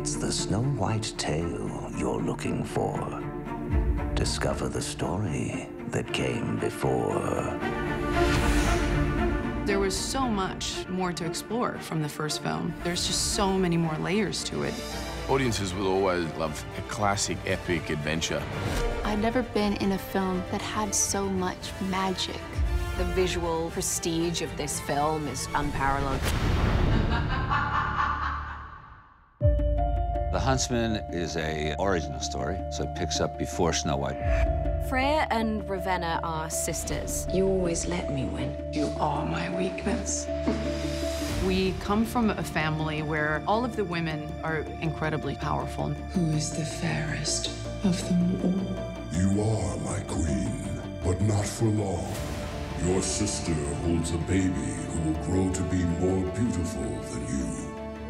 it's the Snow White tale you're looking for. Discover the story that came before. There was so much more to explore from the first film. There's just so many more layers to it. Audiences will always love a classic, epic adventure. I'd never been in a film that had so much magic. The visual prestige of this film is unparalleled. The Huntsman is an origin story, so it picks up before Snow White. Freya and Ravenna are sisters. You always let me win. You are my weakness. We come from a family where all of the women are incredibly powerful. Who is the fairest of them all? You are my queen, but not for long. Your sister holds a baby who will grow to be more beautiful than you.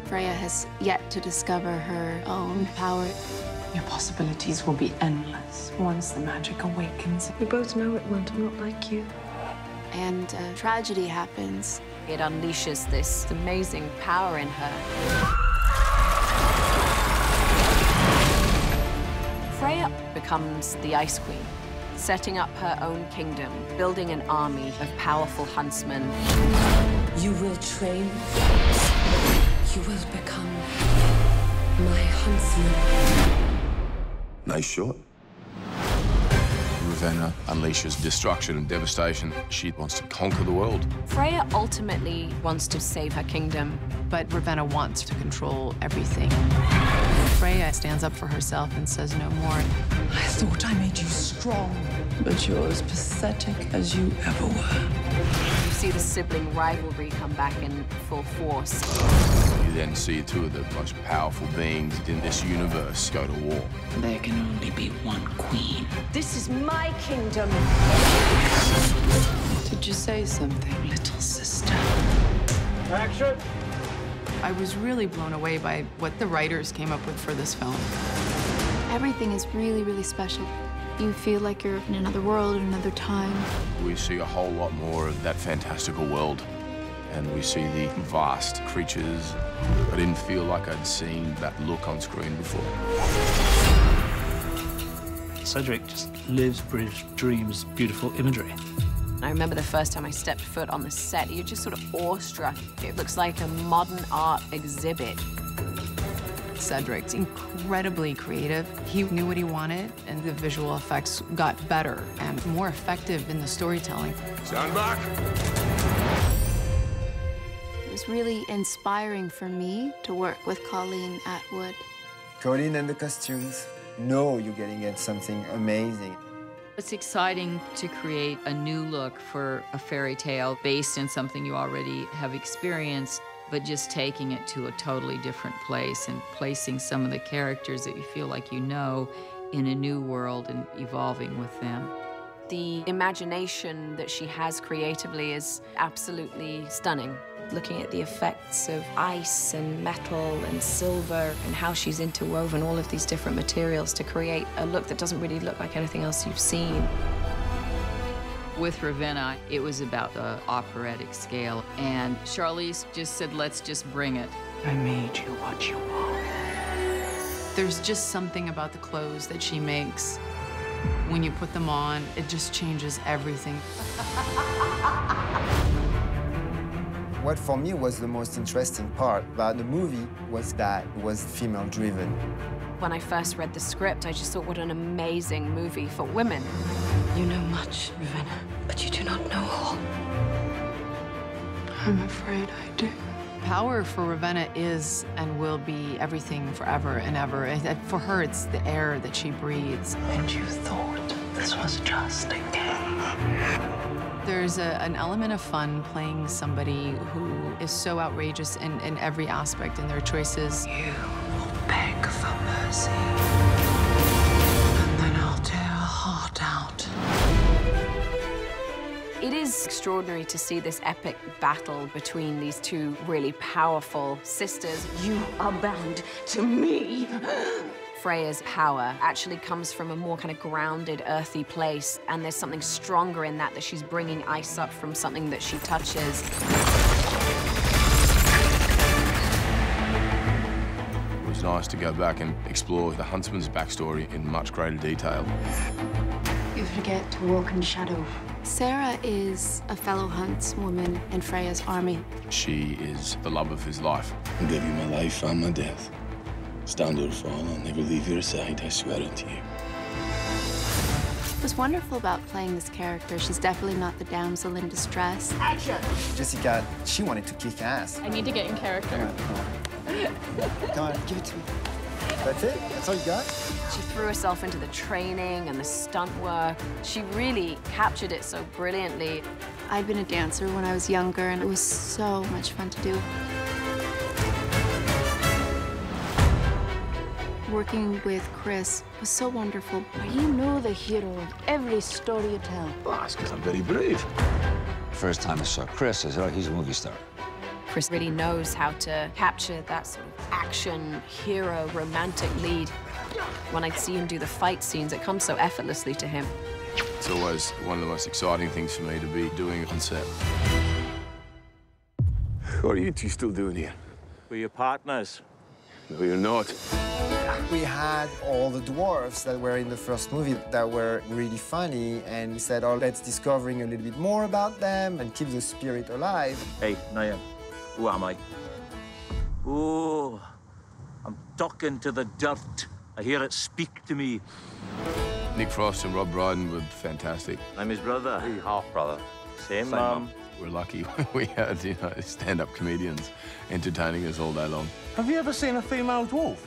Freya has yet to discover her own power. Your possibilities will be endless once the magic awakens. We both know it won't look like you. And tragedy happens. It unleashes this amazing power in her. Freya becomes the Ice Queen, setting up her own kingdom, building an army of powerful huntsmen. You will train. You will become my huntsman. Nice shot. Ravenna unleashes destruction and devastation. She wants to conquer the world. Freya ultimately wants to save her kingdom. But Ravenna wants to control everything. Freya stands up for herself and says no more. I thought I made you strong, but you're as pathetic as you ever were. You see the sibling rivalry come back in full force. You then see two of the most powerful beings in this universe go to war. There can only be one queen. This is my kingdom. Did you say something, little sister? Action! I was really blown away by what the writers came up with for this film. Everything is really, really special. You feel like you're in another world, another time. We see a whole lot more of that fantastical world. And we see the vast creatures. I didn't feel like I'd seen that look on screen before. Cedric just lives, breathes, dreams beautiful imagery. I remember the first time I stepped foot on the set, you're just sort of awestruck. It looks like a modern art exhibit. Cedric's incredibly creative. He knew what he wanted, and the visual effects got better and more effective in the storytelling. Stand back! It was really inspiring for me to work with Colleen Atwood. Colleen and the costumes. No, you're getting at something amazing. It's exciting to create a new look for a fairy tale based in something you already have experienced, but just taking it to a totally different place and placing some of the characters that you feel like you know in a new world and evolving with them. The imagination that she has creatively is absolutely stunning. Looking at the effects of ice and metal and silver and how she's interwoven all of these different materials to create a look that doesn't really look like anything else you've seen. With Ravenna, it was about the operatic scale, and Weshraliz just said, let's just bring it. I made you what you are. There's just something about the clothes that she makes. When you put them on, it just changes everything. What for me was the most interesting part about the movie was that it was female-driven. When I first read the script, I just thought, what an amazing movie for women. You know much, Ravenna, but you do not know all. I'm afraid I do. Power for Ravenna is and will be everything forever and ever. And for her, it's the air that she breathes. And you thought this was just a game. There's an element of fun playing somebody who is so outrageous in every aspect in their choices. You will beg for mercy, and then I'll tear her heart out. It is extraordinary to see this epic battle between these two really powerful sisters. You are bound to me. Freya's power actually comes from a more kind of grounded, earthy place, and there's something stronger in that she's bringing ice up from something that she touches. It was nice to go back and explore the huntsman's backstory in much greater detail. You forget to walk in shadow. Sarah is a fellow huntswoman in Freya's army. She is the love of his life. I'll give you my life and my death. Stand or fall, I'll never leave your side, I swear it to you. What's wonderful about playing this character, she's definitely not the damsel in distress. Action! Jessica, she wanted to kick ass. I need to get in character. Come on, give it to me. That's it? That's all you got? She threw herself into the training and the stunt work. She really captured it so brilliantly. I'd been a dancer when I was younger, and it was so much fun to do. Working with Kris was so wonderful. You know the hero of every story you tell. Well, that's because I'm very brave. First time I saw Kris, I said, oh, he's a movie star. Kris really knows how to capture that sort of action, hero, romantic lead. When I see him do the fight scenes, it comes so effortlessly to him. It's always one of the most exciting things for me to be doing on set. What are you two still doing here? We're your partners. No, you're not. We had all the dwarves that were in the first movie that were really funny, and we said, oh, let's discovering a little bit more about them and keep the spirit alive. Hey, Nian, who am I? Oh, I'm talking to the dirt. I hear it speak to me. Nick Frost and Rob Brydon were fantastic. I'm his brother. Hey, half-brother. Same mum. We're lucky we had, stand-up comedians entertaining us all day long. Have you ever seen a female dwarf?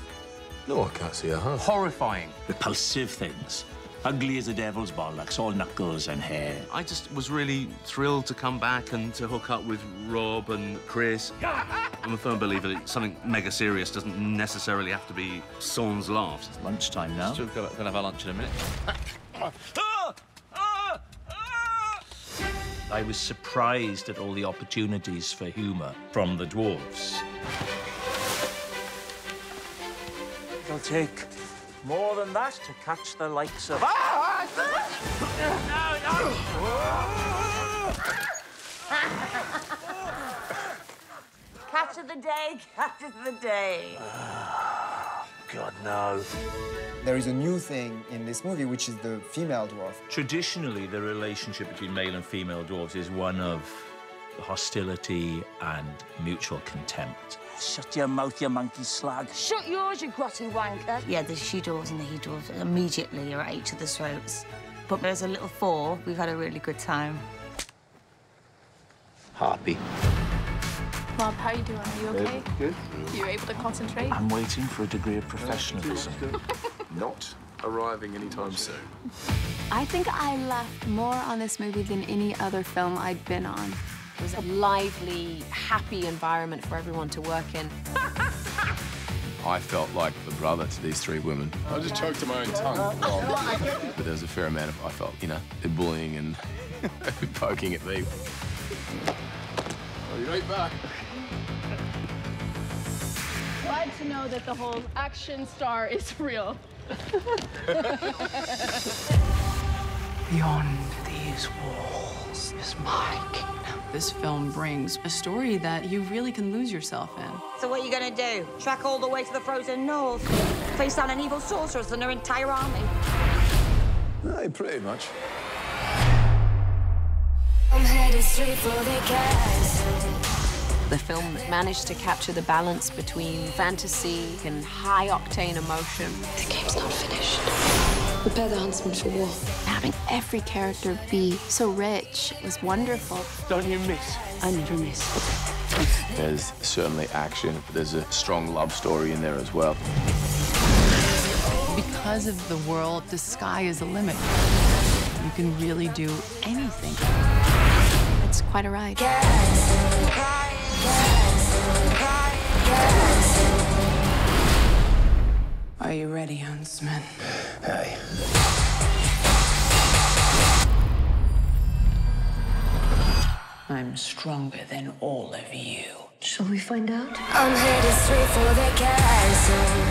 No, I can't see a half. Horrifying. Repulsive things. Ugly as a devil's bollocks, all knuckles and hair. I just was really thrilled to come back and to hook up with Rob and Kris. I'm a firm believer that something mega serious doesn't necessarily have to be sans laughs. It's lunchtime now. Still gonna have our lunch in a minute. I was surprised at all the opportunities for humour from the dwarves. It'll take more than that to catch the likes of... Catch of the day, catch of the day. God, no. There is a new thing in this movie, which is the female dwarf. Traditionally, the relationship between male and female dwarves is one of hostility and mutual contempt. Shut your mouth, you monkey slug. Shut yours, you grotty wanker. Yeah, the she-dwarves and the he-dwarves immediately are at each other's throats. But as a little four, we've had a really good time. Happy. Bob, how are you doing? Are you okay? Good. You able to concentrate? I'm waiting for a degree of professionalism. Not arriving anytime soon. I think I laughed more on this movie than any other film I'd been on. It was a lively, happy environment for everyone to work in. I felt like the brother to these three women. I just choked on my own tongue. But there was a fair amount of, I felt, they're bullying and poking at me. Oh, you're right back. Glad to know that the whole action star is real. Beyond these walls is my kingdom. This film brings a story that you really can lose yourself in. So what are you gonna do? Track all the way to the frozen north? Face down an evil sorceress and their entire army? Aye, pretty much. I'm headed straight for the castle. The film managed to capture the balance between fantasy and high-octane emotion. The game's not finished. Prepare the huntsman for war. Having every character be so rich was wonderful. Don't you miss? I never miss. There's certainly action, but there's a strong love story in there as well. Because of the world, the sky is the limit. You can really do anything. It's quite a ride. Are you ready, huntsman? Aye. I'm stronger than all of you. Shall we find out? I'm headed straight for the castle.